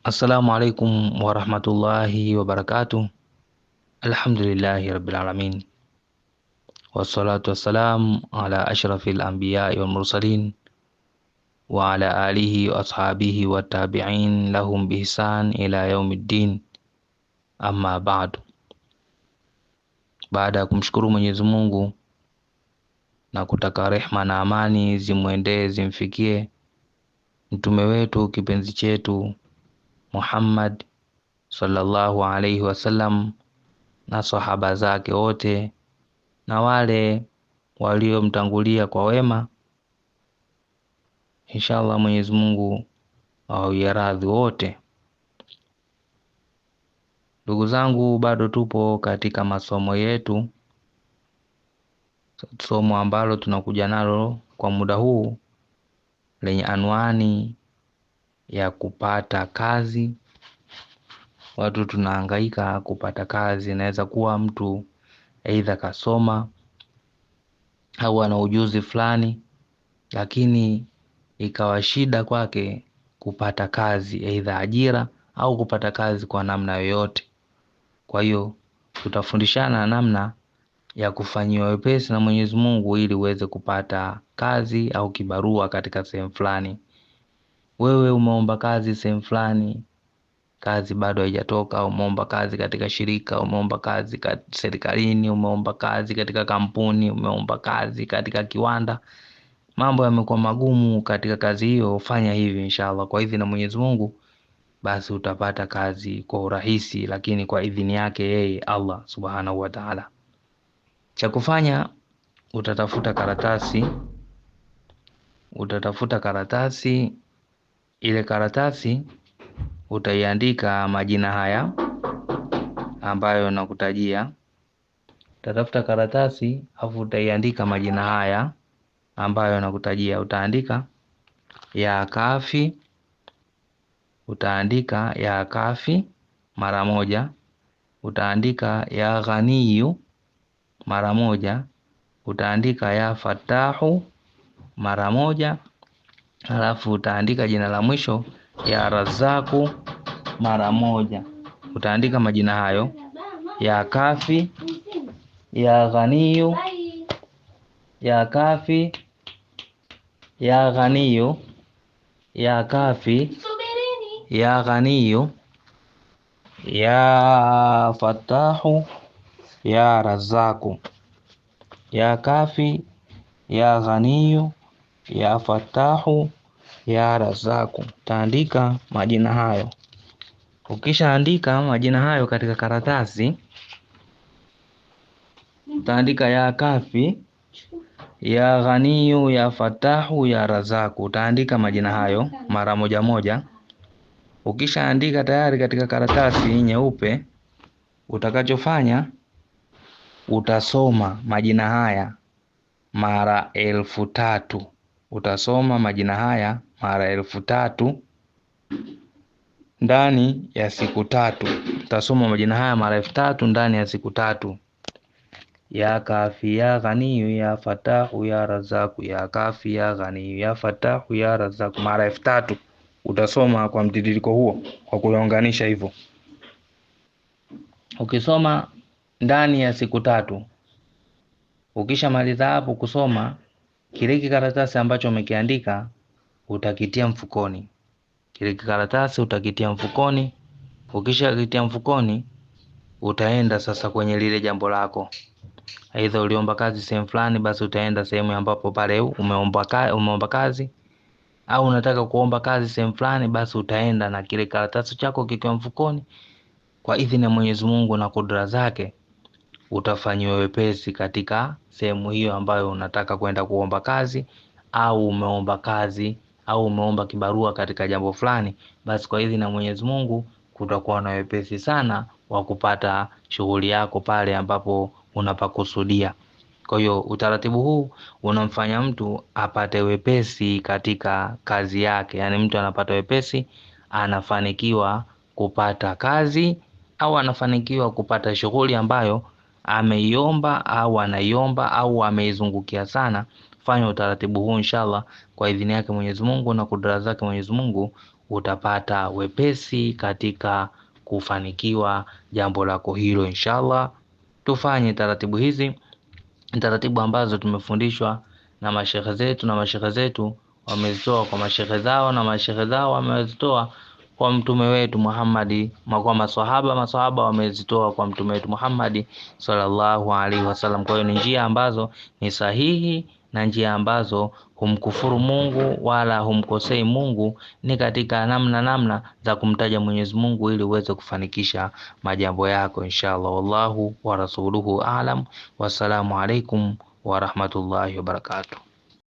Assalamu alaikum warahmatullahi wabarakatuh. Alhamdulillahi rabbil alamin, wassalatu wassalamu ala ashrafil anbiyai wal mursalin wa ala alihi wa ashabihi wa tabi'in lahum bihsan ila yaumiddin, amma ba'du. Baada ya kumshukuru Mwenyezi Mungu na kutaka rehma na amani zimwendee zimfikie mtume wetu kipenzi chetu Muhammad sallallahu alaihi wasallam na sahaba zake wote na wale waliomtangulia kwa wema, inshallah Mwenyezi Mungu awawie radhi wote. Ndugu zangu, bado tupo katika masomo yetu, somo ambalo tunakuja nalo kwa muda huu lenye anwani ya kupata kazi. Watu tunahangaika kupata kazi. Inaweza kuwa mtu aidha kasoma au ana ujuzi fulani, lakini ikawa shida kwake kupata kazi, aidha ajira au kupata kazi kwa namna yoyote. Kwa hiyo tutafundishana namna ya kufanyiwa wepesi na Mwenyezi Mungu ili uweze kupata kazi au kibarua katika sehemu fulani. Wewe umeomba kazi sehemu fulani, kazi bado haijatoka. Umeomba kazi katika shirika, umeomba kazi serikalini, umeomba kazi katika kampuni, umeomba kazi katika kiwanda. Mambo yamekuwa magumu katika kazi hiyo. Fanya hivi inshallah, kwa idhini na Mwenyezi Mungu, basi utapata kazi kwa urahisi, lakini kwa idhini yake yeye Allah subhanahu wa ta'ala. Cha kufanya, utatafuta karatasi. Ile karatasi utaiandika majina haya ambayo nakutajia. Utatafuta karatasi afu utaiandika majina haya ambayo nakutajia. Utaandika ya kafi, utaandika ya kafi mara moja, utaandika ya ghaniyu mara moja, utaandika ya fatahu mara moja, alafu utaandika jina la mwisho ya razaku mara moja. Utaandika majina hayo ya kafi, ya ghaniyu, ya kafi, ya ghaniyu, ya kafi, ya ghaniyu, ya fatahu, ya razaku. Ya kafi, ya ghaniyu, ya fatahu, ya razaku. Utaandika majina hayo. Ukishaandika majina hayo katika karatasi, utaandika ya kafi, ya ghaniyu, ya fatahu, ya razaku. Utaandika majina hayo mara moja moja. Ukishaandika tayari katika karatasi nyeupe, utakachofanya utasoma majina haya mara 1000. Utasoma majina haya mara 1000 ndani ya siku 3. Utasoma majina haya mara 1000 ndani ya siku 3. Ya kafi, ya ghaniyu, ya fatahu, ya razaku. Ya kafi, ya ghaniyu, ya fatahu, ya razaku mara 1000. Utasoma kwa mtiririko huo, kwa kuunganisha hivyo. Ukisoma ndani ya siku 3, ukishamaliza hapo kusoma, kile kikaratasi ambacho umekiandika utakitia mfukoni. Kile kikaratasi utakitia mfukoni. Ukishakitia mfukoni, utaenda sasa kwenye lile jambo lako. Aidha uliomba kazi sehemu fulani, basi utaenda sehemu ambapo pale umeomba kazi, au unataka kuomba kazi sehemu fulani, basi utaenda na kile karatasi chako kikiwa mfukoni. Kwa idhini ya Mwenyezi Mungu na kudra zake, utafanyiwa wepesi katika sehemu hiyo ambayo unataka kwenda kuomba kazi, au umeomba kazi au umeomba kibarua katika jambo fulani. Basi kwa idhini ya Mwenyezi Mungu kutakuwa na wepesi sana wa kupata shughuli yako pale ambapo unapakusudia. Kwa hiyo utaratibu huu unamfanya mtu apate wepesi katika kazi yake. Yani mtu anapata wepesi, anafanikiwa kupata kazi au anafanikiwa kupata shughuli ambayo ameiomba au anaiomba au ameizungukia sana. Fanya utaratibu huu inshallah, kwa idhini yake Mwenyezi Mungu na kudra zake Mwenyezi Mungu utapata wepesi katika kufanikiwa jambo lako hilo inshallah. Tufanye taratibu hizi, taratibu ambazo tumefundishwa na mashehe zetu, na mashehe zetu wamezitoa kwa mashehe zao, na mashehe zao wamezitoa kwa mtume wetu Muhammad, kwa maswahaba wamezitoa kwa mtume wetu Muhammad sallallahu alaihi wasallam. Kwa hiyo ni njia ambazo ni sahihi na njia ambazo humkufuru Mungu wala humkosei Mungu, ni katika namna za kumtaja Mwenyezi Mungu ili uweze kufanikisha majambo yako inshallah. Wallahu wa rasuluhu a'lam. Wassalamu alaikum wa rahmatullahi wa barakatuh.